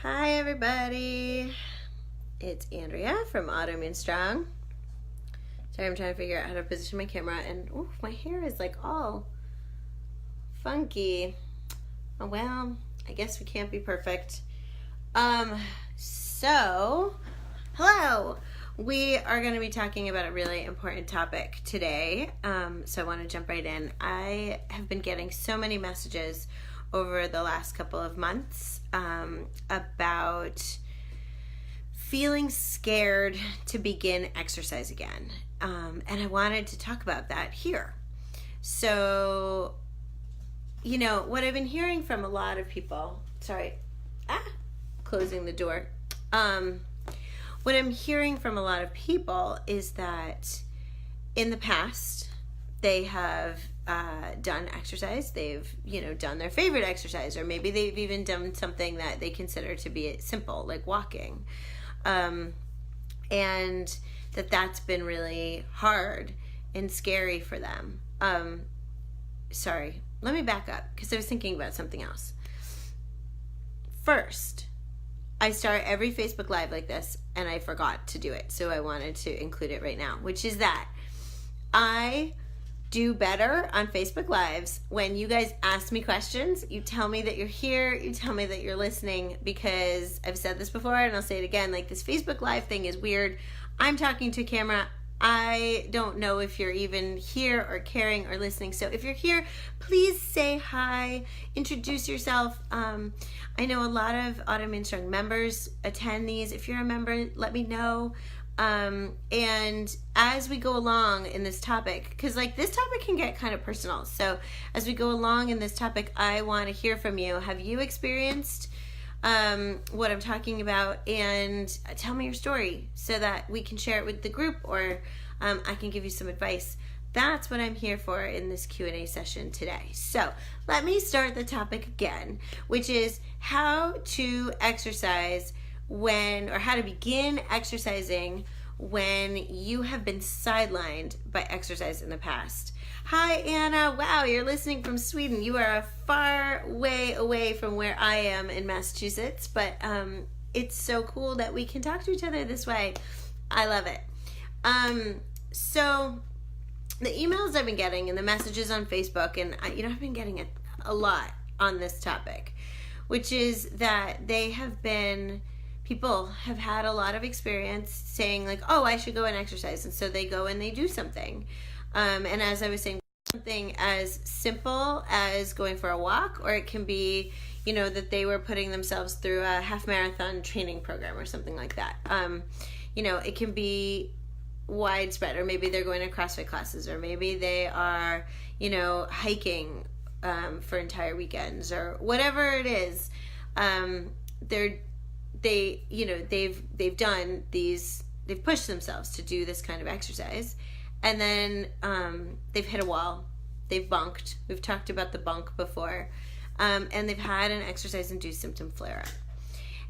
Hi everybody, it's Andrea from Autoimmune Strong. Sorry, I'm trying to figure out how to position my camera, and my hair is like all funky. Oh well, I guess we can't be perfect. So hello, we are going to be talking about a really important topic today. So I want to jump right in. I have been getting so many messages over the last couple of months about feeling scared to begin exercise again. And I wanted to talk about that here. So, what I've been hearing from a lot of people, closing the door. What I'm hearing from a lot of people is that in the past, they have done exercise. They've, done their favorite exercise, or maybe they've even done something that they consider to be simple, like walking. And that's been really hard and scary for them. Sorry, let me back up because I was thinking about something else. First, I start every Facebook Live like this, and I forgot to do it, so I wanted to include it right now, which is that I do better on Facebook Lives when you guys ask me questions. You tell me that you're here, you tell me that you're listening, because I've said this before and I'll say it again, like, this Facebook Live thing is weird. I'm talking to a camera. I don't know if you're even here or caring or listening. So if you're here, please say hi, introduce yourself. I know a lot of Autoimmune Strong members attend these. If you're a member, let me know. And as we go along in this topic, because this topic can get kind of personal. So as we go along in this topic, I want to hear from you. Have you experienced what I'm talking about? And tell me your story so that we can share it with the group, or I can give you some advice. That's what I'm here for in this Q&A session today. So let me start the topic again, which is how to exercise how to begin exercising when you have been sidelined by exercise in the past. Hi, Anna. Wow, you're listening from Sweden. You are a far way away from where I am in Massachusetts, but it's so cool that we can talk to each other this way. I love it. So the emails I've been getting and the messages on Facebook, and I've been getting a lot on this topic, which is that people have had a lot of experience saying I should go and exercise. And so they go and they do something. And as I was saying, something as simple as going for a walk, or it can be, that they were putting themselves through a half marathon training program or something like that. It can be widespread, or maybe they're going to CrossFit classes, or maybe they are, hiking for entire weekends, or whatever it is. They've done these, they've pushed themselves to do this kind of exercise, and then they've hit a wall, they've bunked. We've talked about the bunk before, and they've had an exercise-induced symptom flare-up.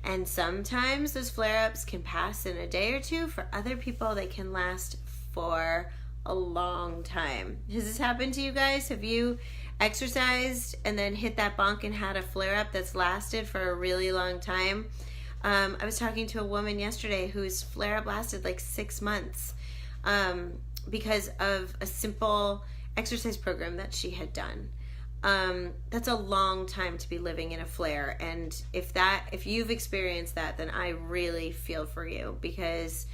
And sometimes those flare-ups can pass in a day or two. For other people, they can last for a long time. Has this happened to you guys? Have you exercised and then hit that bunk and had a flare-up that's lasted for a really long time? I was talking to a woman yesterday whose flare-up lasted 6 months because of a simple exercise program that she had done. That's a long time to be living in a flare, and if you've experienced that, then I really feel for you, because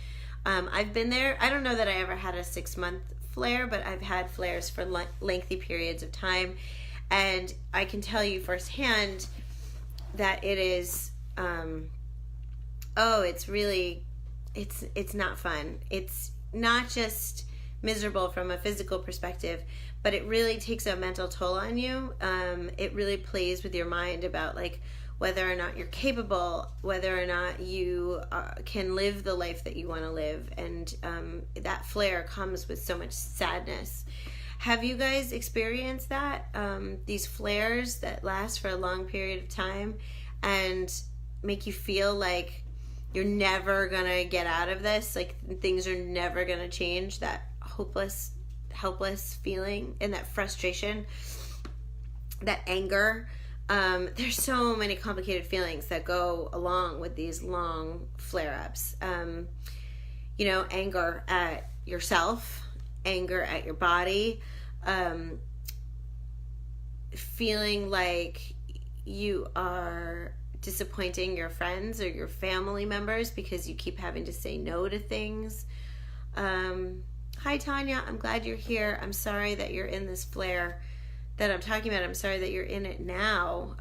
I've been there. I don't know that I ever had a 6-month flare, but I've had flares for lengthy periods of time, and I can tell you firsthand that it is it's not fun. It's not just miserable from a physical perspective, but it really takes a mental toll on you. It really plays with your mind about whether or not you're capable, whether or not you can live the life that you want to live, and that flare comes with so much sadness. Have you guys experienced that? These flares that last for a long period of time and make you feel like you're never gonna get out of this, things are never gonna change, that helpless feeling, and that frustration, that anger, There's so many complicated feelings that go along with these long flare-ups. Anger at yourself, anger at your body, feeling like you are disappointing your friends or your family members because you keep having to say no to things. Hi, Tanya. I'm glad you're here. I'm sorry that you're in this flare that I'm talking about. I'm sorry that you're in it now.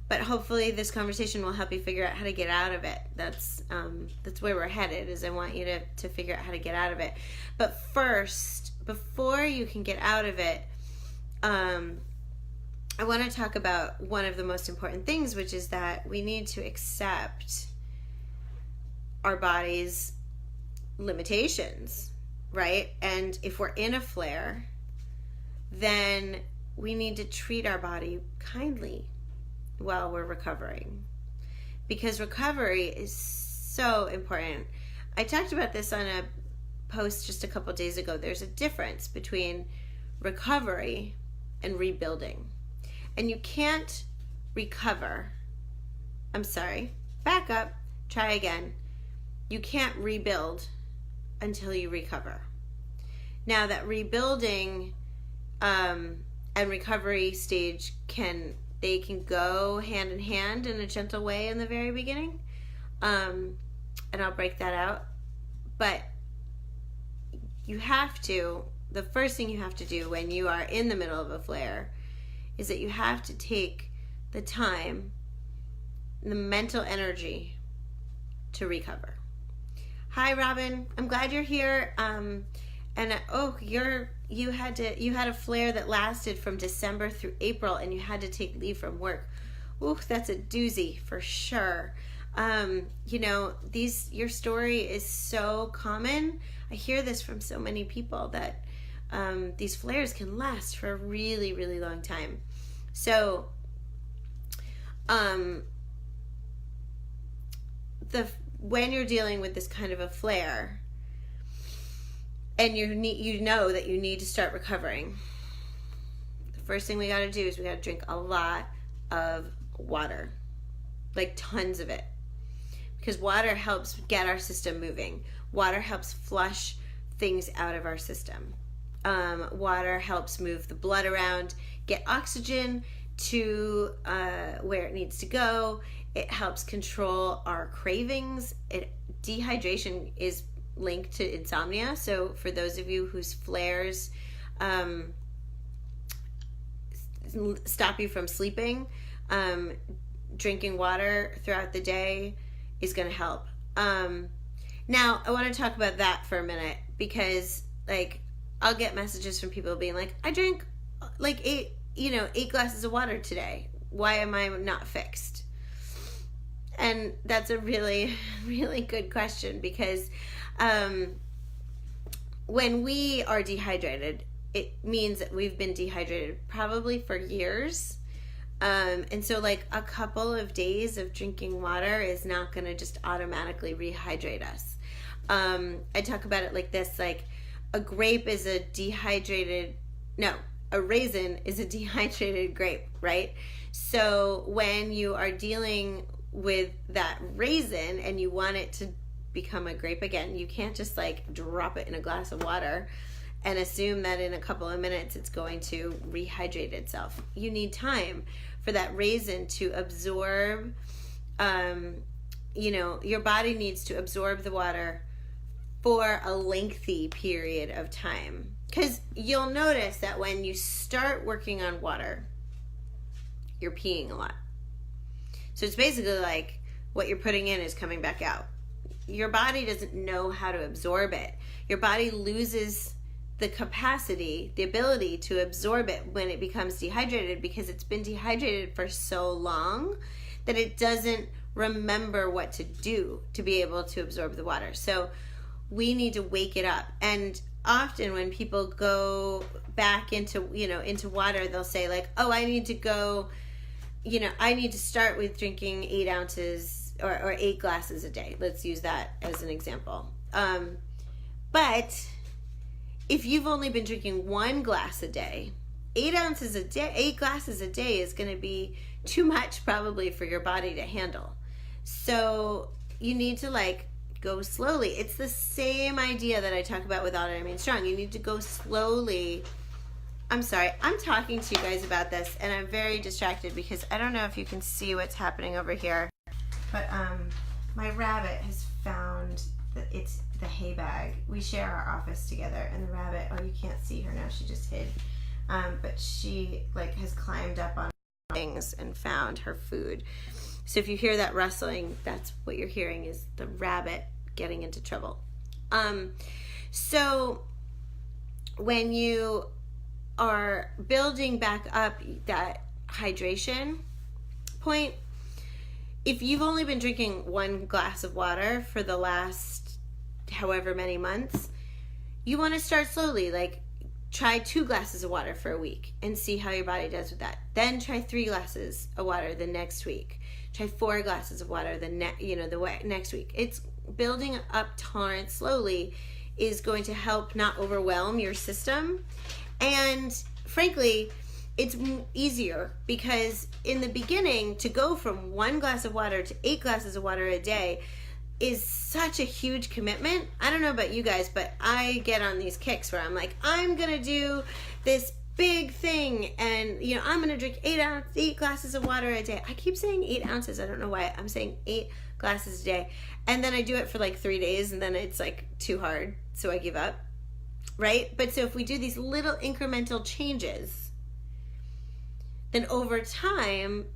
But hopefully this conversation will help you figure out how to get out of it. That's where we're headed, is I want you to figure out how to get out of it. But first, before you can get out of it, I want to talk about one of the most important things, which is that we need to accept our body's limitations, right? And if we're in a flare, then we need to treat our body kindly while we're recovering, because recovery is so important. I talked about this on a post just a couple days ago. There's a difference between recovery and rebuilding. And you can't recover. I'm sorry. Back up. Try again. You can't rebuild until you recover. Now, that rebuilding and recovery stage can go hand in hand in a gentle way in the very beginning. And I'll break that out. But the first thing you have to do when you are in the middle of a flare is that you have to take the time, the mental energy to recover. Hi, Robin. I'm glad you're here. You had a flare that lasted from December through April, and you had to take leave from work. Ooh, that's a doozy for sure. Your story is so common. I hear this from so many people that these flares can last for a really, really long time. So, when you're dealing with this kind of a flare, and you know that you need to start recovering, the first thing we got to do is we got to drink a lot of water, like tons of it, because water helps get our system moving. Water helps flush things out of our system. Water helps move the blood around, get oxygen to where it needs to go. It helps control our cravings. Dehydration is linked to insomnia. So for those of you whose flares stop you from sleeping, drinking water throughout the day is going to help. Now, I want to talk about that for a minute, because I'll get messages from people being like, I drink 8 glasses of water today. Why am I not fixed? And that's a really, really good question, because when we are dehydrated, it means that we've been dehydrated probably for years. And so a couple of days of drinking water is not going to just automatically rehydrate us. I talk about it like this, a grape is a raisin is a dehydrated grape, right? So when you are dealing with that raisin and you want it to become a grape again, you can't just drop it in a glass of water and assume that in a couple of minutes it's going to rehydrate itself. You need time for that raisin to absorb. Your body needs to absorb the water for a lengthy period of time. Because you'll notice that when you start working on water, you're peeing a lot. So it's basically like what you're putting in is coming back out. Your body doesn't know how to absorb it. Your body loses the capacity, the ability to absorb it when it becomes dehydrated, because it's been dehydrated for so long that it doesn't remember what to do to be able to absorb the water. So we need to wake it up. And often when people go back into water, they'll say I need to go, I need to start with drinking 8 ounces or 8 glasses a day. Let's use that as an example. But if you've only been drinking 1 glass a day 8 glasses a day is going to be too much probably for your body to handle. So you need to like go slowly. It's the same idea that I talk about with Autoimmune Strong. You need to go slowly. I'm sorry, I'm talking to you guys about this and I'm very distracted because I don't know if you can see what's happening over here. But my rabbit has found it's the hay bag. We share our office together, and the rabbit, oh, you can't see her now, she just hid. But she like has climbed up on things and found her food. So if you hear that rustling, that's what you're hearing, is the rabbit getting into trouble. So when you are building back up that hydration point, if you've only been drinking 1 glass of water for the last however many months, you want to start slowly. Like, try 2 glasses of water for a week and see how your body does with that. Then try 3 glasses of water the next week. Try 4 glasses of water the next week. It's building up tolerance slowly is going to help not overwhelm your system. And frankly, it's easier because in the beginning, to go from 1 glass of water to 8 glasses of water a day is such a huge commitment. I don't know about you guys, but I get on these kicks where I'm like, I'm gonna do this big thing, and I'm gonna drink 8 glasses of water a day. I keep saying 8 ounces. I don't know why. I'm saying 8 glasses a day, and then I do it for like 3 days, and then it's like too hard, so I give up. Right? But so if we do these little incremental changes, then over time,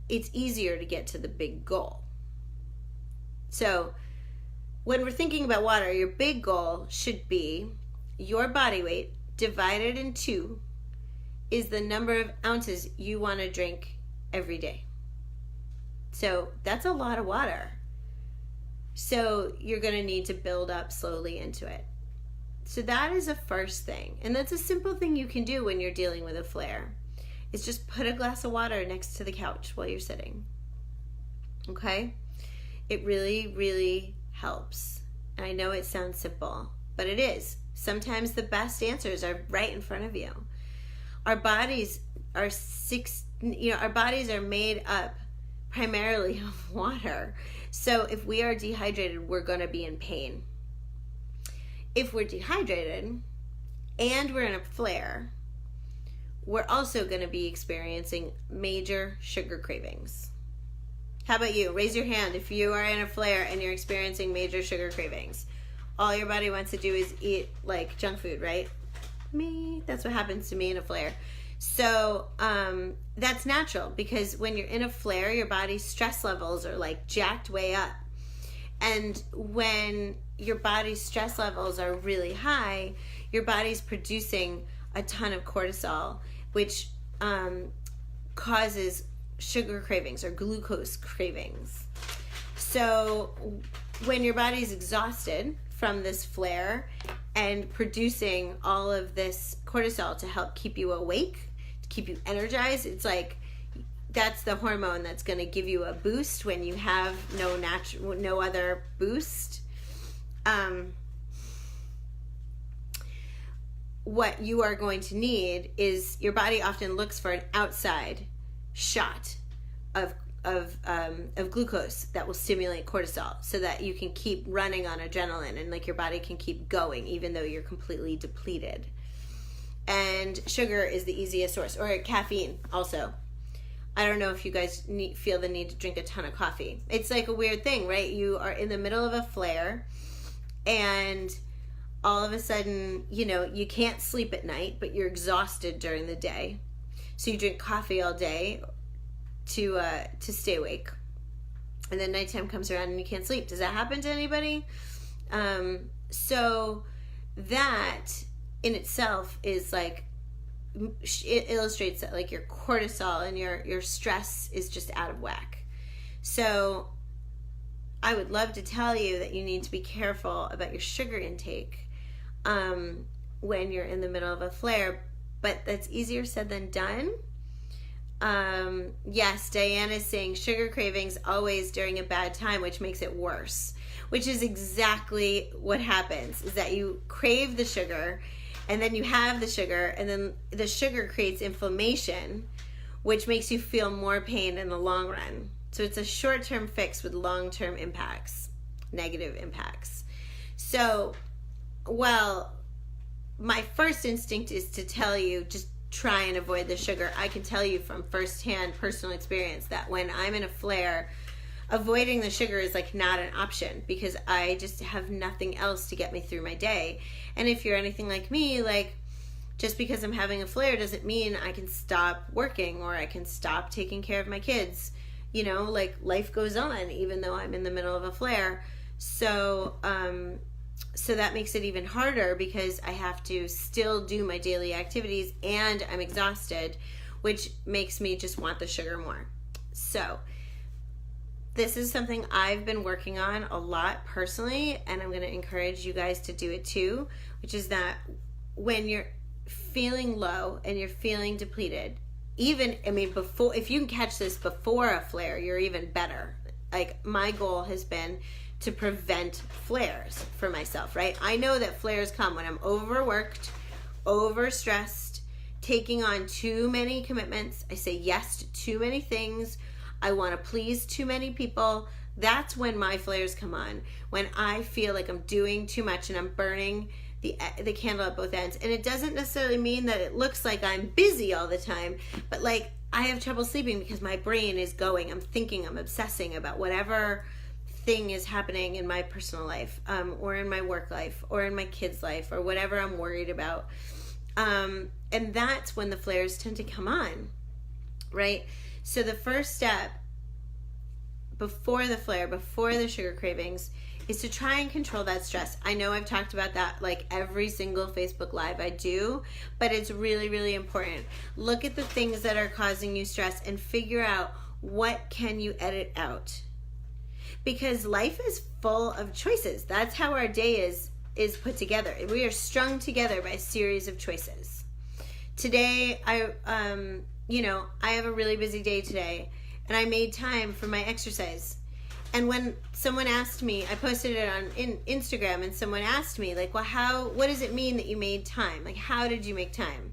it's easier to get to the big goal. So when we're thinking about water, your big goal should be your body weight divided in 2 is the number of ounces you want to drink every day. So that's a lot of water. So you're going to need to build up slowly into it. So that is the first thing. And that's a simple thing you can do when you're dealing with a flare. Is just put a glass of water next to the couch while you're sitting. Okay? It really, really helps. And I know it sounds simple, but it is. Sometimes the best answers are right in front of you. Our bodies are our bodies are made up primarily of water. So if we are dehydrated, we're going to be in pain. If we're dehydrated and we're in a flare, we're also going to be experiencing major sugar cravings. How about you? Raise your hand if you are in a flare and you're experiencing major sugar cravings. All your body wants to do is eat like junk food, right? That's what happens to me in a flare. So that's natural, because when you're in a flare, your body's stress levels are like jacked way up. And when your body's stress levels are really high, your body's producing a ton of cortisol, which causes sugar cravings or glucose cravings. So when your body's exhausted from this flare and producing all of this cortisol to help keep you awake, to keep you energized, it's like that's the hormone that's going to give you a boost when you have no other boost. What you are going to need is, your body often looks for an outside shot of glucose that will stimulate cortisol so that you can keep running on adrenaline and like your body can keep going even though you're completely depleted. And sugar is the easiest source, or caffeine also. I don't know if you guys feel the need to drink a ton of coffee. It's like a weird thing, right? You are in the middle of a flare and all of a sudden, you can't sleep at night, but you're exhausted during the day. So you drink coffee all day to stay awake. And then nighttime comes around and you can't sleep. Does that happen to anybody? So that in itself is like, it illustrates that like your cortisol and your stress is just out of whack. So I would love to tell you that you need to be careful about your sugar intake when you're in the middle of a flare, but that's easier said than done. Yes, Diane is saying sugar cravings always during a bad time, which makes it worse, which is exactly what happens, is that you crave the sugar And then you have the sugar, and then the sugar creates inflammation, which makes you feel more pain in the long run. So it's a short-term fix with long-term impacts, negative impacts. So, well, my first instinct is to tell you, just try and avoid the sugar. I can tell you from firsthand personal experience that when I'm in a flare, avoiding the sugar is like not an option, because I just have nothing else to get me through my day. And if you're anything like me, like, just because I'm having a flare doesn't mean I can stop working or I can stop taking care of my kids. You know, like, life goes on even though I'm in the middle of a flare. So that makes it even harder, because I have to still do my daily activities and I'm exhausted, which makes me just want the sugar more. So this is something I've been working on a lot personally, and I'm going to encourage you guys to do it too, which is that when you're feeling low and you're feeling depleted, before, if you can catch this before a flare, you're even better. Like, my goal has been to prevent flares for myself, right? I know that flares come when I'm overworked, overstressed, taking on too many commitments. I say yes to too many things. I want to please too many people. That's when my flares come on. When I feel like I'm doing too much and I'm burning the candle at both ends. And it doesn't necessarily mean that it looks like I'm busy all the time, but like, I have trouble sleeping because my brain is going. I'm thinking, I'm obsessing about whatever thing is happening in my personal life, or in my work life, or in my kids' life, or whatever I'm worried about. And that's when the flares tend to come on, right? So the first step before the flare, before the sugar cravings, is to try and control that stress. I know I've talked about that like every single Facebook Live I do, but it's really, really important. Look at the things that are causing you stress and figure out what can you edit out. Because life is full of choices. That's how our day is put together. We are strung together by a series of choices. Today, I have a really busy day today, and I made time for my exercise. And when someone asked me, I posted it on Instagram, and someone asked me, like, well, what does it mean that you made time? Like, how did you make time?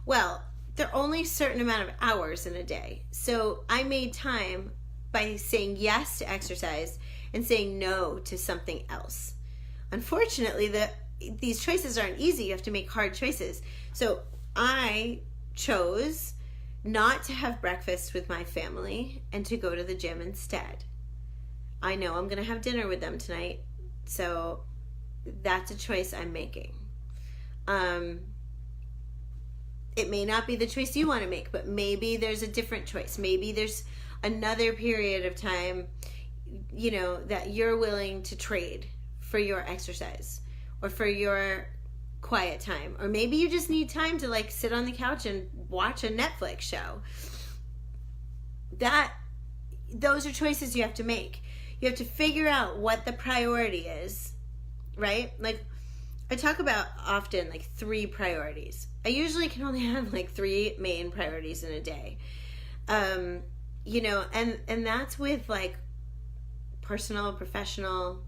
Well, there are only a certain amount of hours in a day. So I made time by saying yes to exercise and saying no to something else. Unfortunately, these choices aren't easy. You have to make hard choices. So I chose not to have breakfast with my family and to go to the gym instead. I know I'm going to have dinner with them tonight, so that's a choice I'm making. It may not be the choice you want to make, but maybe there's a different choice. Maybe there's another period of time, that you're willing to trade for your exercise or for your quiet time. Or maybe you just need time to like sit on the couch and watch a Netflix show. Those are choices you have to make. You have to figure out what the priority is, right? Like, I talk about often like 3 priorities. I usually can only have like 3 main priorities in a day. And that's with like personal, professional,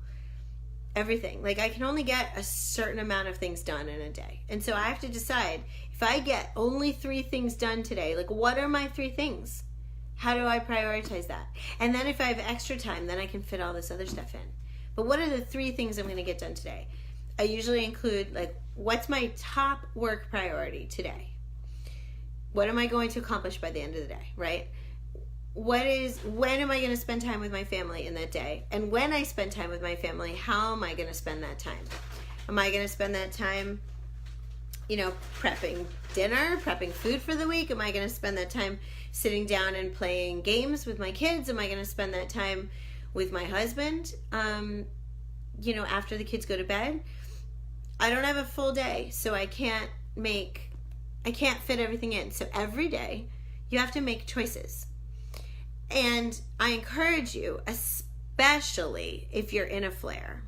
everything. Like, I can only get a certain amount of things done in a day. And so I have to decide, if I get only 3 things done today, like, what are my 3 things? How do I prioritize that? And then if I have extra time, then I can fit all this other stuff in. But what are the 3 things I'm going to get done today? I usually include, like, what's my top work priority today? What am I going to accomplish by the end of the day, right? When am I going to spend time with my family in that day? And when I spend time with my family, how am I going to spend that time? Am I going to spend that time, prepping dinner, prepping food for the week? Am I going to spend that time sitting down and playing games with my kids? Am I going to spend that time with my husband, after the kids go to bed? I don't have a full day, so I can't fit everything in. So every day you have to make choices. And I encourage you, especially if you're in a flare,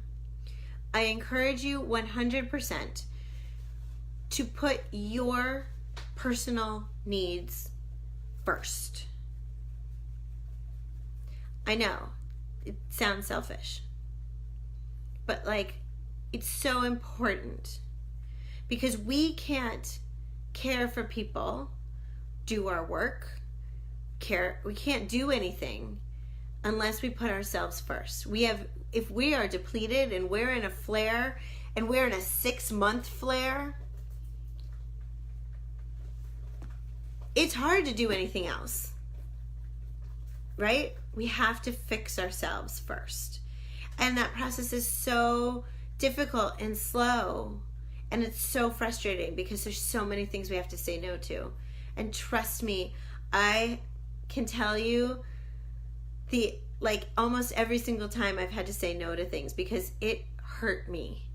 I encourage you 100% to put your personal needs first. I know, it sounds selfish, but like, it's so important, because we can't care for people, do our work, we can't do anything unless we put ourselves first. If we are depleted and we're in a flare and we're in a 6-month flare, it's hard to do anything else, right? We have to fix ourselves first. And that process is so difficult and slow. And it's so frustrating because there's so many things we have to say no to. And trust me, I can tell you almost every single time I've had to say no to things because it hurt me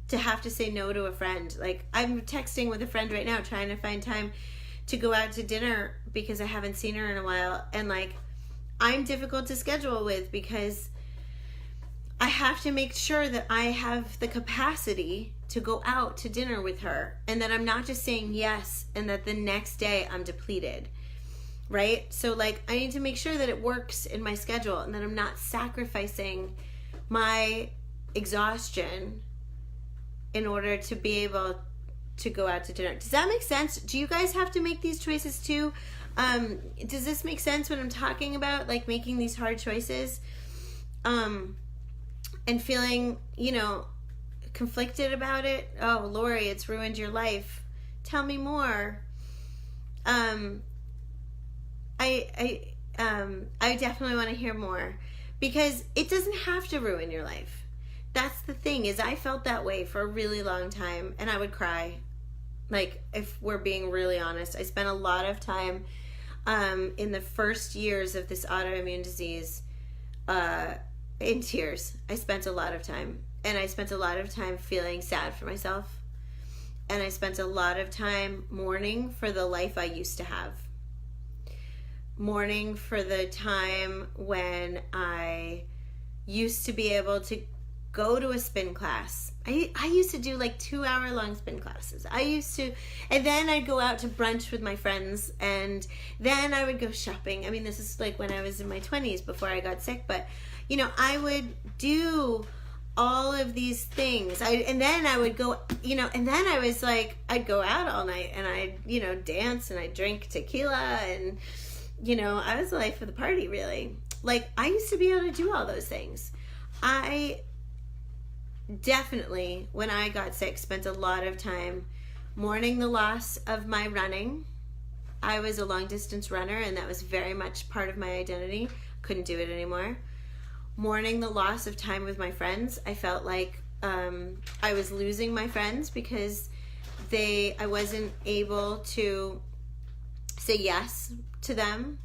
to have to say no to a friend. Like, I'm texting with a friend right now trying to find time to go out to dinner because I haven't seen her in a while. And like, I'm difficult to schedule with because I have to make sure that I have the capacity to go out to dinner with her and that I'm not just saying yes and that the next day I'm depleted, right? So like, I need to make sure that it works in my schedule and that I'm not sacrificing my exhaustion in order to be able to go out to dinner. Does that make sense? Do you guys have to make these choices too? Does this make sense when I'm talking about like making these hard choices? And feeling, conflicted about it. Oh, Lori, it's ruined your life. Tell me more. I definitely want to hear more because it doesn't have to ruin your life. That's the thing, is I felt that way for a really long time and I would cry. Like, if we're being really honest, I spent a lot of time in the first years of this autoimmune disease in tears. I spent a lot of time. And I spent a lot of time feeling sad for myself. And I spent a lot of time mourning for the life I used to have. Mourning for the time when I used to be able to go to a spin class. I used to do like 2-hour-long spin classes. And then I'd go out to brunch with my friends, and then I would go shopping. I mean, this is like when I was in my 20s before I got sick, but I would do all of these things. And then I would go, and then I was like, I'd go out all night and I'd, dance and I'd drink tequila and, I was the life of the party, really. Like, I used to be able to do all those things. I definitely, when I got sick, spent a lot of time mourning the loss of my running. I was a long distance runner and that was very much part of my identity. Couldn't do it anymore. Mourning the loss of time with my friends. I felt like I was losing my friends because I wasn't able to say yes to them.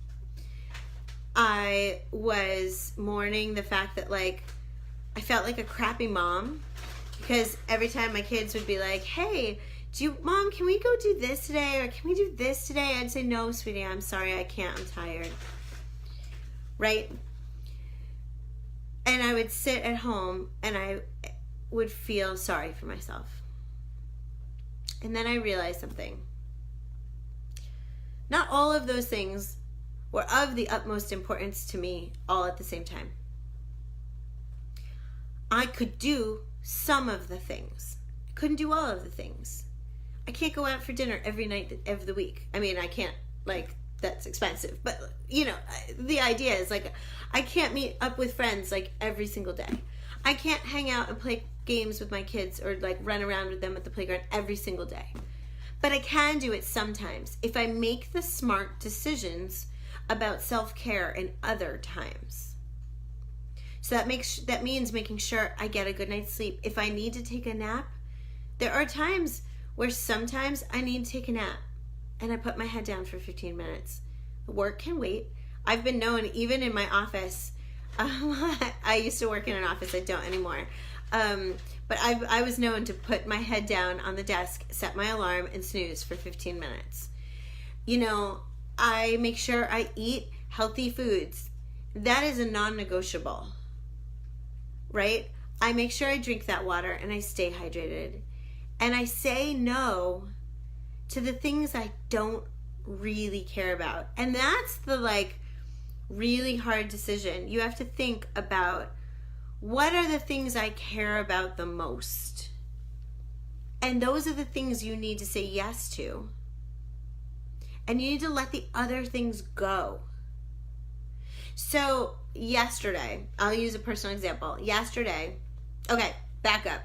I was mourning the fact that I felt like a crappy mom because every time my kids would be like, hey, Mom, can we go do this today? Or can we do this today? I'd say, no, sweetie, I'm sorry, I can't, I'm tired. Right? And I would sit at home and I would feel sorry for myself. And then I realized something. Not all of those things were of the utmost importance to me all at the same time. I could do some of the things. I couldn't do all of the things. I can't go out for dinner every night of the week. I mean, I can't, that's expensive. But, the idea is, I can't meet up with friends, every single day. I can't hang out and play games with my kids or, run around with them at the playground every single day. But I can do it sometimes if I make the smart decisions about self-care in other times. So that means making sure I get a good night's sleep. If I need to take a nap, there are times where sometimes I need to take a nap and I put my head down for 15 minutes. Work can wait. I've been known, even in my office, I used to work in an office, I don't anymore. But I was known to put my head down on the desk, set my alarm, and snooze for 15 minutes. I make sure I eat healthy foods. That is a non-negotiable, right? I make sure I drink that water and I stay hydrated. And I say no to the things I don't really care about. And that's the really hard decision. You have to think about, what are the things I care about the most? And those are the things you need to say yes to. And you need to let the other things go. So yesterday, I'll use a personal example. Yesterday, okay, back up.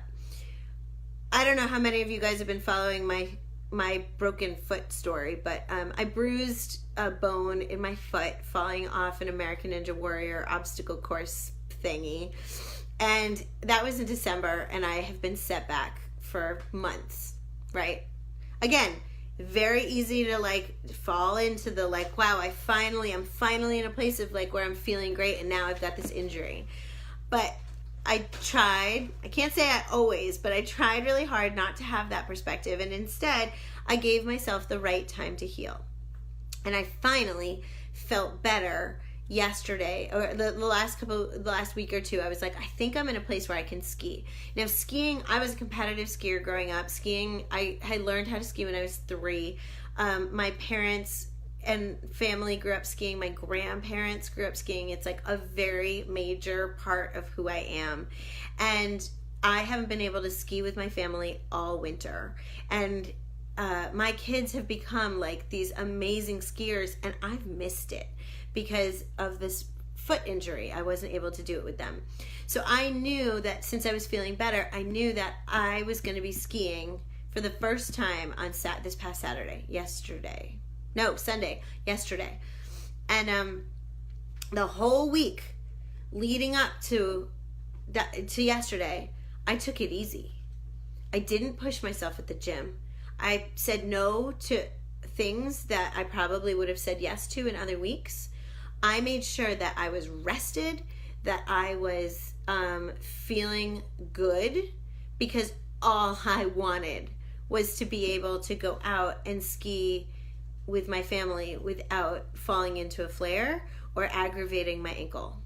I don't know how many of you guys have been following my broken foot story, but I bruised a bone in my foot falling off an American Ninja Warrior obstacle course thingy. And that was in December, and I have been setback for months, right? Again, very easy to like fall into the like, wow, I'm finally in a place of like where I'm feeling great, and now I've got this injury. But I can't say I always, but I tried really hard not to have that perspective, and instead I gave myself the right time to heal. And I finally felt better yesterday, or the last week or two. I was like, I think I'm in a place where I can ski. Now skiing, I was a competitive skier growing up. Skiing, I learned how to ski when I was 3. My parents and family grew up skiing. My grandparents grew up skiing. It's like a very major part of who I am. And I haven't been able to ski with my family all winter. And my kids have become like these amazing skiers, and I've missed it because of this foot injury. I wasn't able to do it with them. So I knew that since I was feeling better, I knew that I was going to be skiing for the first time on this past Sunday. And the whole week leading up to yesterday, I took it easy. I didn't push myself at the gym. I said no to things that I probably would have said yes to in other weeks. I made sure that I was rested, that I was feeling good, because all I wanted was to be able to go out and ski with my family without falling into a flare or aggravating my ankle.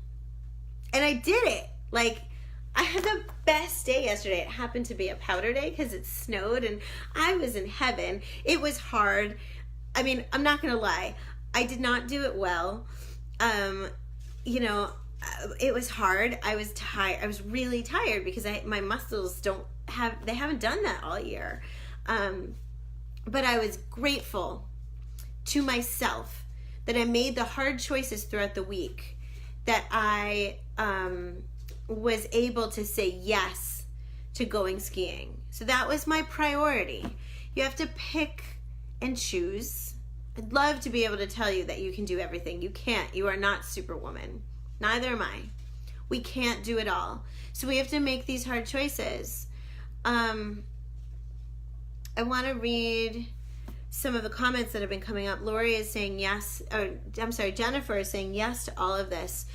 And I did it. Like, I had the best day yesterday. It happened to be a powder day because it snowed, and I was in heaven. It was hard. I mean, I'm not going to lie. I did not do it well. It was hard. I was tired. I was really tired because my muscles haven't done that all year. But I was grateful to myself that I made the hard choices throughout the week, that I was able to say yes to going skiing. So that was my priority. You have to pick and choose. I'd love to be able to tell you that you can do everything. You can't. You are not Superwoman. Neither am I. We can't do it all. So we have to make these hard choices. I want to read some of the comments that have been coming up. Lori is saying yes, Jennifer is saying yes to all of this.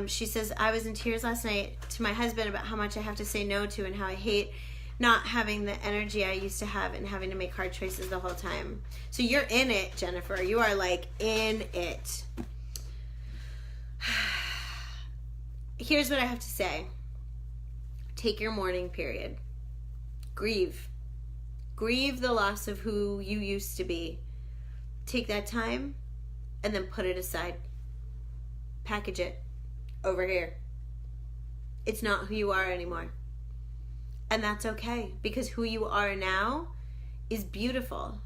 She says, I was in tears last night to my husband about how much I have to say no to and how I hate not having the energy I used to have and having to make hard choices the whole time. So you're in it, Jennifer. You are like in it. Here's what I have to say. Take your mourning period. Grieve. Grieve the loss of who you used to be. Take that time and then put it aside. Package it over here. It's not who you are anymore. And that's okay, because who you are now is beautiful.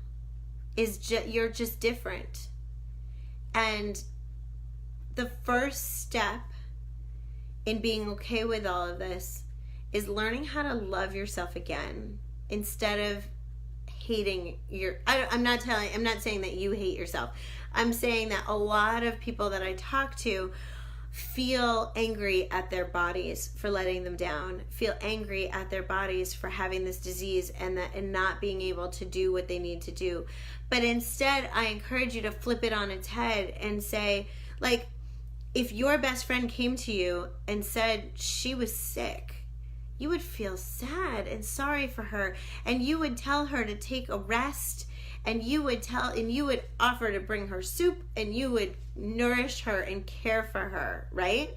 You're just different. And the first step in being okay with all of this is learning how to love yourself again instead of hating I'm not saying that you hate yourself. I'm saying that a lot of people that I talk to feel angry at their bodies for letting them down, feel angry at their bodies for having this disease and not being able to do what they need to do. But instead, I encourage you to flip it on its head and say, like, if your best friend came to you and said she was sick, you would feel sad and sorry for her, and you would tell her to take a rest, and you would offer to bring her soup, and you would nourish her and care for her, right?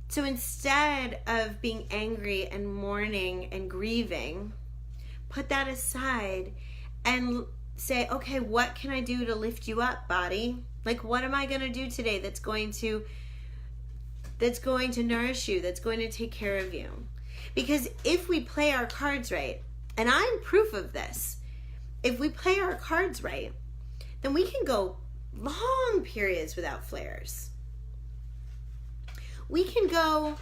So instead of being angry and mourning and grieving, put that aside and say, okay, what can I do to lift you up, body? Like, what am I going to do today that's going to nourish you, that's going to take care of you? Because if we play our cards right, And I'm proof of this. If we play our cards right, then we can go long periods without flares. We can do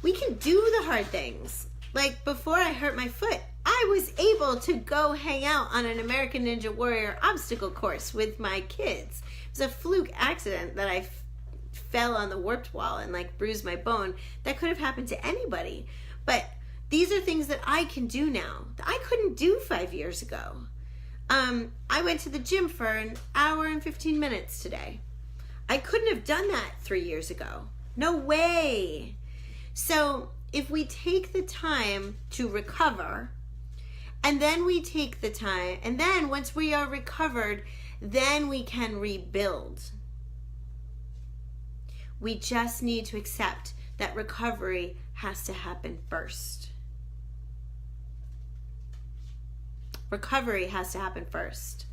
the hard things. Like before I hurt my foot, I was able to go hang out on an American Ninja Warrior obstacle course with my kids. It was a fluke accident that I fell on the warped wall and like bruised my bone. That could have happened to anybody. But these are things that I can do now that I couldn't do 5 years ago. I went to the gym for an hour and 15 minutes today. I couldn't have done that 3 years ago. No way. So if we take the time to recover, and then we take the time, and then once we are recovered, then we can rebuild. We just need to accept that recovery has to happen first. Recovery has to happen first.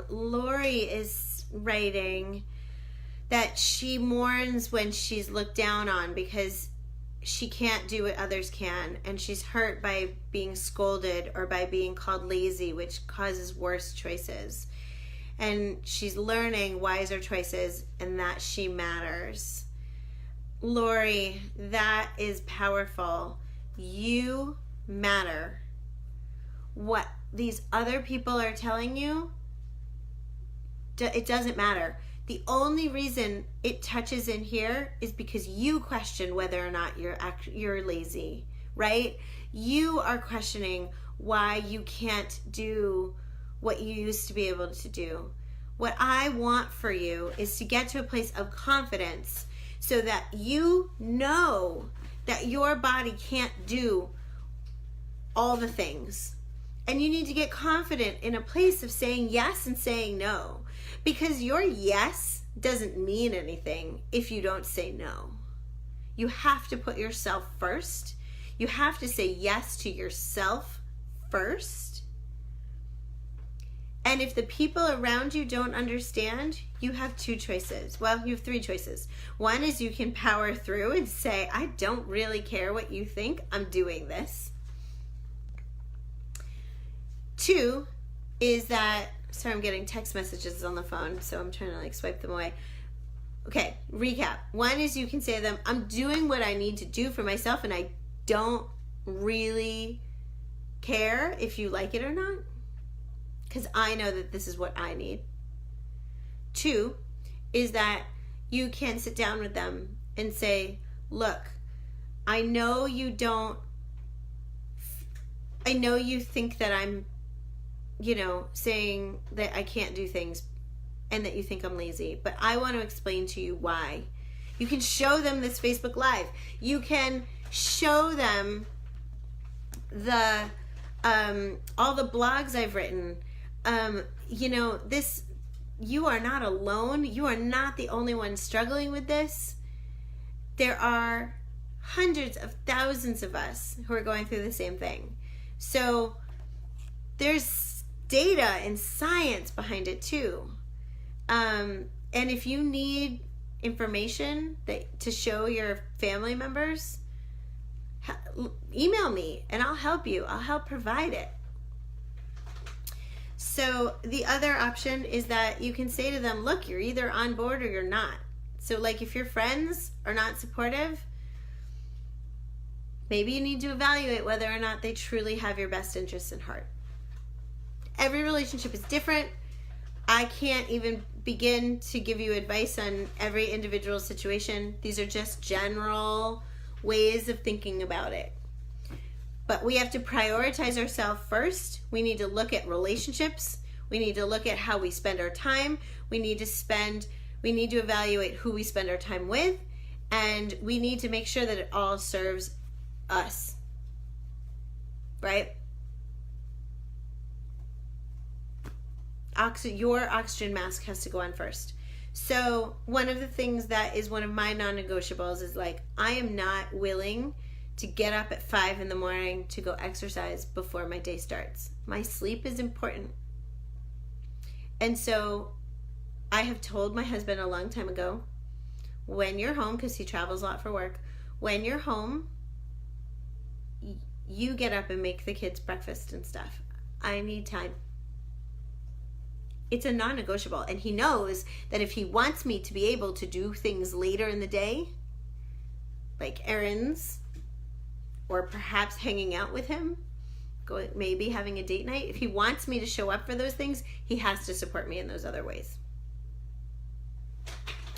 Lori is writing that she mourns when she's looked down on because she can't do what others can, and she's hurt by being scolded or by being called lazy, which causes worse choices. And she's learning wiser choices and that she matters. Lori, that is powerful. You matter. What these other people are telling you, it doesn't matter. The only reason it touches in here is because you question whether or not you're lazy, right? You are questioning why you can't do what you used to be able to do. What I want for you is to get to a place of confidence so that you know that your body can't do all the things. And you need to get confident in a place of saying yes and saying no. Because your yes doesn't mean anything if you don't say no. You have to put yourself first. You have to say yes to yourself first. And if the people around you don't understand, you have two choices. Well, you have three choices. One is you can power through and say, I don't really care what you think. I'm doing this. Two is that, sorry, I'm getting text messages on the phone, so I'm trying to like swipe them away. Okay, recap. One is you can say to them, I'm doing what I need to do for myself and I don't really care if you like it or not, because I know that this is what I need. Two is that you can sit down with them and say, look, I know you think that I'm saying that I can't do things and that you think I'm lazy, but I want to explain to you why. You can show them this Facebook Live. You can show them the all the blogs I've written. You are not alone. You are not the only one struggling with this. There are hundreds of thousands of us who are going through the same thing. So there's data and science behind it too. And if you need information to show your family members, email me and I'll help you. I'll help provide it. So the other option is that you can say to them, look, you're either on board or you're not. So like if your friends are not supportive, maybe you need to evaluate whether or not they truly have your best interests in heart. Every relationship is different. I can't even begin to give you advice on every individual situation. These are just general ways of thinking about it. But we have to prioritize ourselves first. We need to look at relationships. We need to look at how we spend our time. We need to evaluate who we spend our time with. And we need to make sure that it all serves us. Right? Your oxygen mask has to go on first. So one of the things that is one of my non-negotiables is like, I am not willing to get up at 5 a.m. to go exercise before my day starts. My sleep is important. And so I have told my husband a long time ago, when you're home, because he travels a lot for work, when you're home, you get up and make the kids breakfast and stuff. I need time. It's a non-negotiable. And he knows that if he wants me to be able to do things later in the day, like errands, or perhaps hanging out with him, maybe having a date night, if he wants me to show up for those things, he has to support me in those other ways.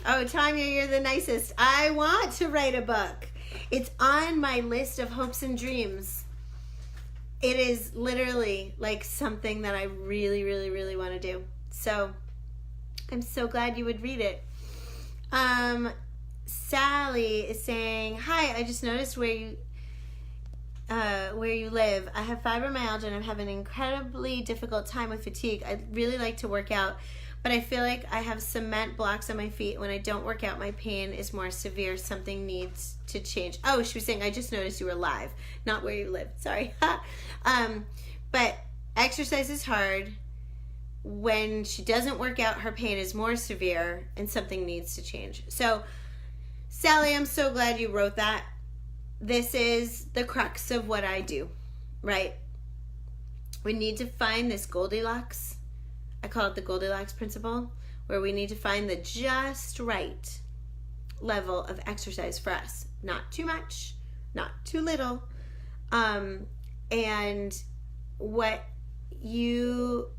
Oh, Tanya, you're the nicest. I want to write a book. It's on my list of hopes and dreams. It is literally like something that I really, really, really want to do. So I'm so glad you would read it. Sally is saying, hi, I just noticed where you live. I have fibromyalgia and I'm having an incredibly difficult time with fatigue. I'd really like to work out, but I feel like I have cement blocks on my feet. When I don't work out, my pain is more severe. Something needs to change. Oh, she was saying, I just noticed you were live, not where you live. Sorry. But exercise is hard. When she doesn't work out, her pain is more severe and something needs to change. So, Sally, I'm so glad you wrote that. This is the crux of what I do, right? We need to find this Goldilocks. I call it the Goldilocks principle, where we need to find the just right level of exercise for us. Not too much, not too little. And what you...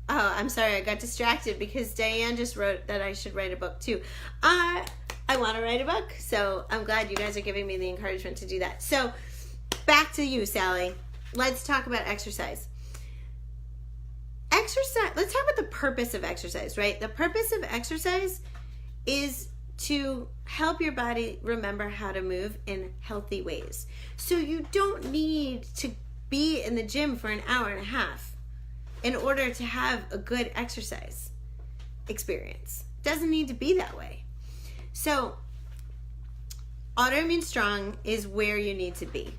Oh, I'm sorry, I got distracted because Diane just wrote that I should write a book too. I want to write a book, so I'm glad you guys are giving me the encouragement to do that. So, back to you, Sally. Let's talk about exercise. Let's talk about the purpose of exercise, right? The purpose of exercise is to help your body remember how to move in healthy ways. So you don't need to be in the gym for an hour and a half in order to have a good exercise experience. It doesn't need to be that way. So Autoimmune Strong is where you need to be.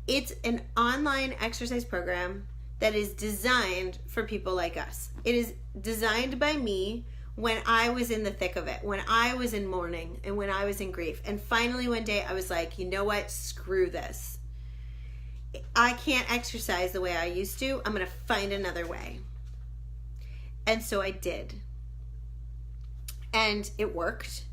It's an online exercise program that is designed for people like us. It is designed by me when I was in the thick of it, when I was in mourning and when I was in grief. And finally one day I was like, you know what? Screw this. I can't exercise the way I used to. I'm going to find another way. And so I did. And it worked.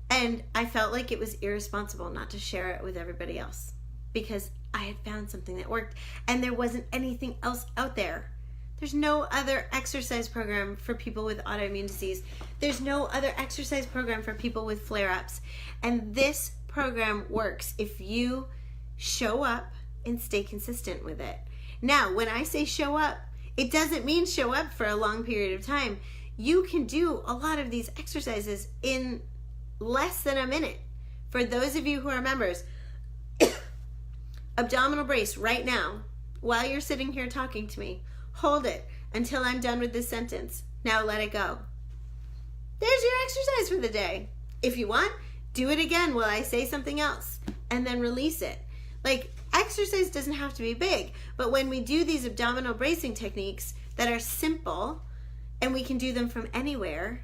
And I felt like it was irresponsible not to share it with everybody else because I had found something that worked and there wasn't anything else out there. There's no other exercise program for people with autoimmune disease. There's no other exercise program for people with flare-ups. And this program works if you show up and stay consistent with it. Now, when I say show up, it doesn't mean show up for a long period of time. You can do a lot of these exercises in less than a minute. For those of you who are members, abdominal brace right now, while you're sitting here talking to me, hold it until I'm done with this sentence. Now let it go. There's your exercise for the day. If you want, do it again while I say something else and then release it. Like, exercise doesn't have to be big, but when we do these abdominal bracing techniques that are simple and we can do them from anywhere,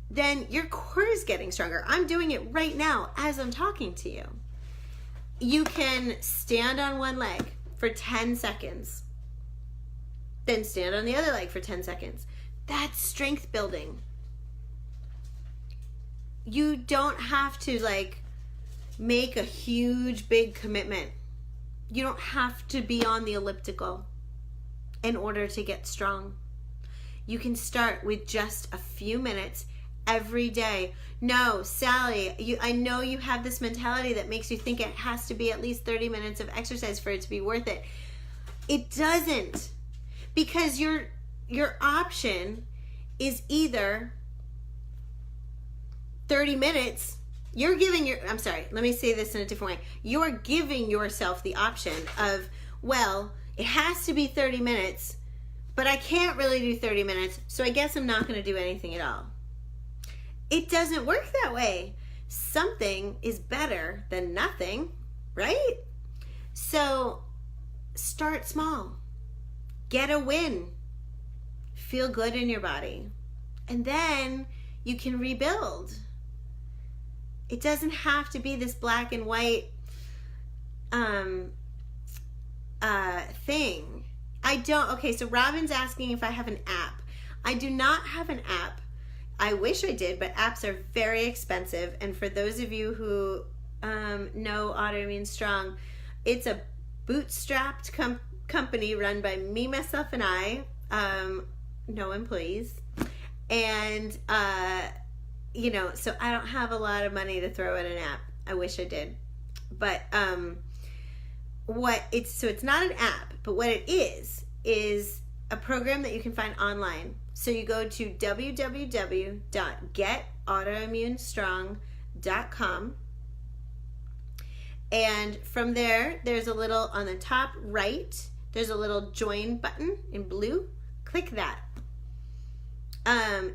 then your core is getting stronger. I'm doing it right now as I'm talking to you. You can stand on one leg for 10 seconds, then stand on the other leg for 10 seconds. That's strength building. You don't have to make a huge, big commitment. You don't have to be on the elliptical in order to get strong. You can start with just a few minutes every day. No, Sally, I know you have this mentality that makes you think it has to be at least 30 minutes of exercise for it to be worth it. It doesn't, because your option is either 30 minutes. Let me say this in a different way. You're giving yourself the option of, well, it has to be 30 minutes, but I can't really do 30 minutes, so I guess I'm not going to do anything at all. It doesn't work that way. Something is better than nothing, right? So start small. Get a win. Feel good in your body. And then you can rebuild. It doesn't have to be this black and white thing. I don't. Okay, so Robin's asking if I have an app. I do not have an app. I wish I did, but apps are very expensive. And for those of you who know Autoimmune Strong, it's a bootstrapped company run by me, myself, and I. No employees. And, you know, so I don't have a lot of money to throw at an app. I wish I did. But so it's not an app, but what it is a program that you can find online. So you go to www.getautoimmunestrong.com, and from there, there's a little, on the top right, there's a little join button in blue. Click that.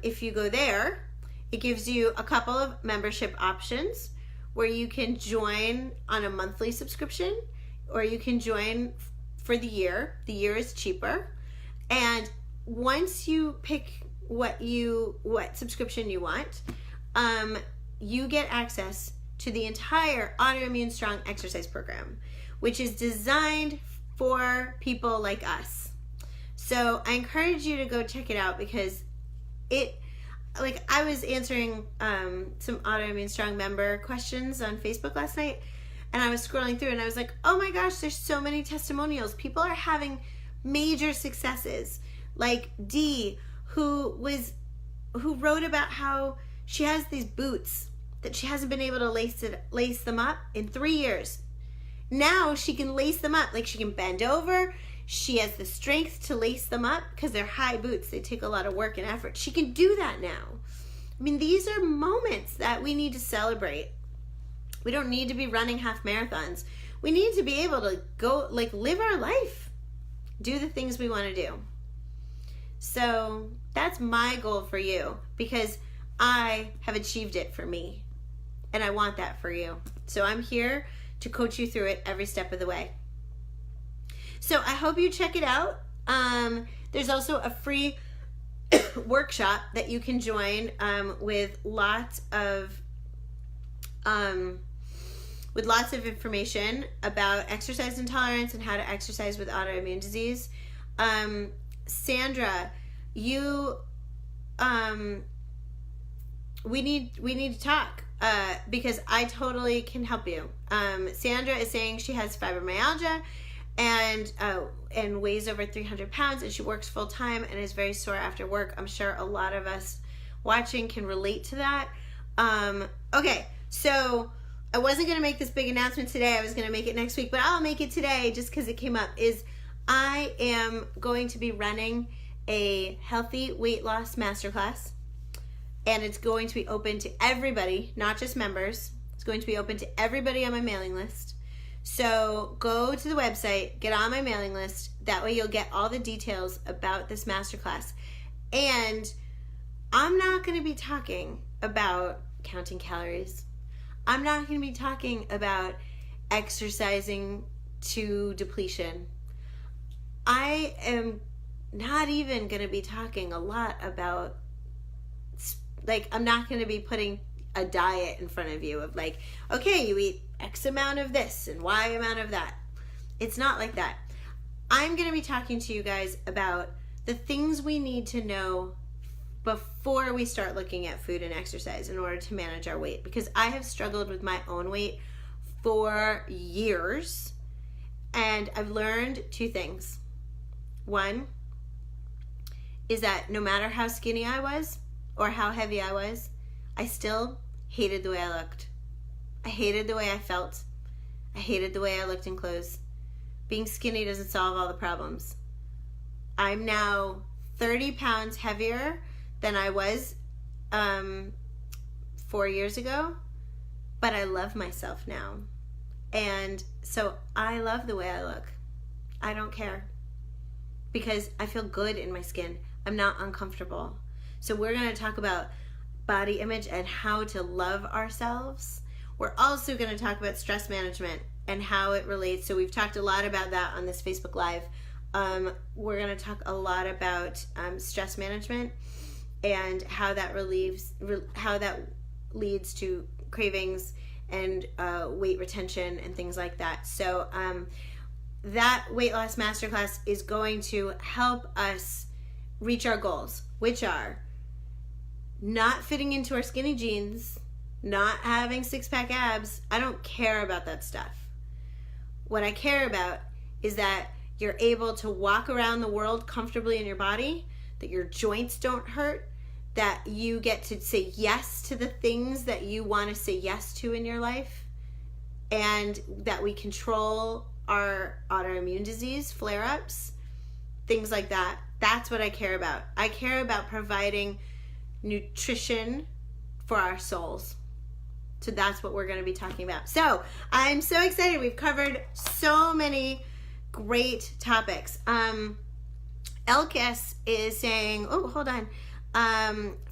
If you go there, it gives you a couple of membership options where you can join on a monthly subscription, or you can join for the year. The year is cheaper. And once you pick what subscription you want, you get access to the entire Autoimmune Strong exercise program, which is designed for people like us. So I encourage you to go check it out, because I was answering some Autoimmune Strong member questions on Facebook last night, and I was scrolling through and I was like, oh my gosh, there's so many testimonials. People are having major successes. Like Dee, who wrote about how she has these boots that she hasn't been able to lace them up in 3 years. Now she can lace them up. Like, she can bend over. She has the strength to lace them up because they're high boots. They take a lot of work and effort. She can do that now. I mean, these are moments that we need to celebrate. We don't need to be running half marathons. We need to be able to go, live our life. Do the things we want to do. So that's my goal for you, because I have achieved it for me. And I want that for you. So I'm here to coach you through it every step of the way. So I hope you check it out. There's also a free workshop that you can join with lots of information about exercise intolerance and how to exercise with autoimmune disease. Sandra, we need to talk because I totally can help you. Sandra is saying she has fibromyalgia and weighs over 300 pounds, and she works full time and is very sore after work. I'm sure a lot of us watching can relate to that. Okay, so I wasn't going to make this big announcement today. I was going to make it next week, but I'll make it today just because it came up. I am going to be running a healthy weight loss masterclass, and it's going to be open to everybody, not just members. It's going to be open to everybody on my mailing list. So go to the website, get on my mailing list. That way you'll get all the details about this masterclass. And I'm not going to be talking about counting calories. I'm not going to be talking about exercising to depletion. I am not even going to be talking a lot about, I'm not going to be putting a diet in front of you of okay, you eat X amount of this and Y amount of that. It's not like that. I'm going to be talking to you guys about the things we need to know before we start looking at food and exercise in order to manage our weight, because I have struggled with my own weight for years, and I've learned two things. One is that no matter how skinny I was or how heavy I was, I still hated the way I looked. I hated the way I felt. I hated the way I looked in clothes. Being skinny doesn't solve all the problems. I'm now 30 pounds heavier than I was 4 years ago, but I love myself now. And so I love the way I look. I don't care, because I feel good in my skin. I'm not uncomfortable. So we're going to talk about body image and how to love ourselves. We're also going to talk about stress management and how it relates. So we've talked a lot about that on this Facebook Live. We're going to talk a lot about stress management and how that leads to cravings and weight retention and things like that. So that weight loss masterclass is going to help us reach our goals, which are not fitting into our skinny jeans, not having six-pack abs. I don't care about that stuff. What I care about is that you're able to walk around the world comfortably in your body, that your joints don't hurt, that you get to say yes to the things that you want to say yes to in your life, and that we control our autoimmune disease flare-ups, things like that. That's what I care about. I care about providing nutrition for our souls. So that's what we're going to be talking about. So I'm so excited. We've covered so many great topics. Elkis is saying, oh, hold on.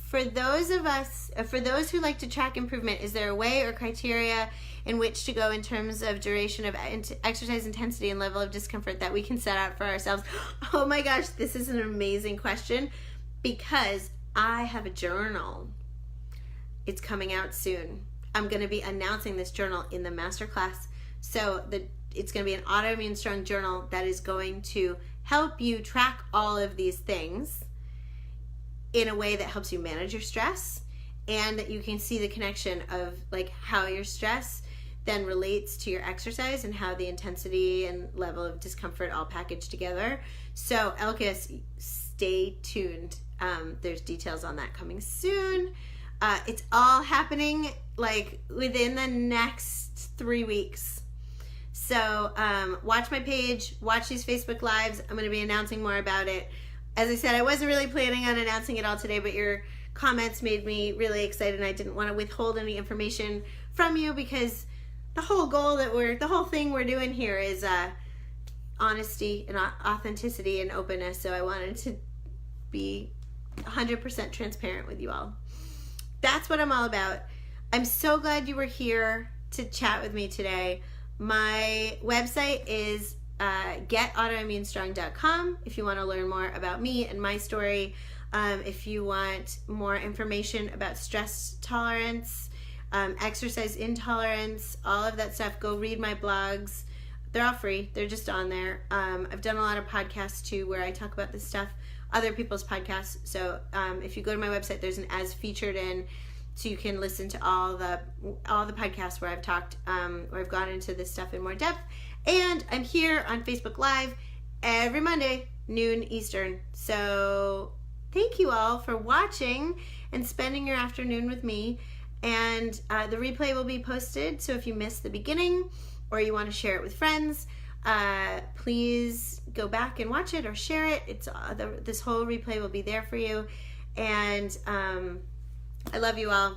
For those who like to track improvement, is there a way or criteria in which to go in terms of duration of exercise intensity and level of discomfort that we can set out for ourselves? Oh my gosh, this is an amazing question, because I have a journal. It's coming out soon. I'm going to be announcing this journal in the masterclass. So it's going to be an Autoimmune Strong journal that is going to help you track all of these things in a way that helps you manage your stress, and that you can see the connection of like how your stress then relates to your exercise and how the intensity and level of discomfort all package together. So Elkis, stay tuned. There's details on that coming soon. It's all happening like within the next 3 weeks. So watch my page, watch these Facebook Lives. I'm going to be announcing more about it. As I said, I wasn't really planning on announcing it all today, but your comments made me really excited, and I didn't want to withhold any information from you, because the whole thing we're doing here is honesty and authenticity and openness. So I wanted to be 100% transparent with you all. That's what I'm all about. I'm so glad you were here to chat with me today. My website is getautoimmunestrong.com if you want to learn more about me and my story. If you want more information about stress tolerance, exercise intolerance, all of that stuff, go read my blogs. They're all free. They're just on there. I've done a lot of podcasts too where I talk about this stuff, other people's podcasts. So if you go to my website, there's an as featured in, so you can listen to all the podcasts where I've talked, where I've gone into this stuff in more depth. And I'm here on Facebook Live every Monday, noon Eastern. So thank you all for watching and spending your afternoon with me. And the replay will be posted. So if you missed the beginning or you want to share it with friends, please go back and watch it or share it. It's this whole replay will be there for you. And I love you all.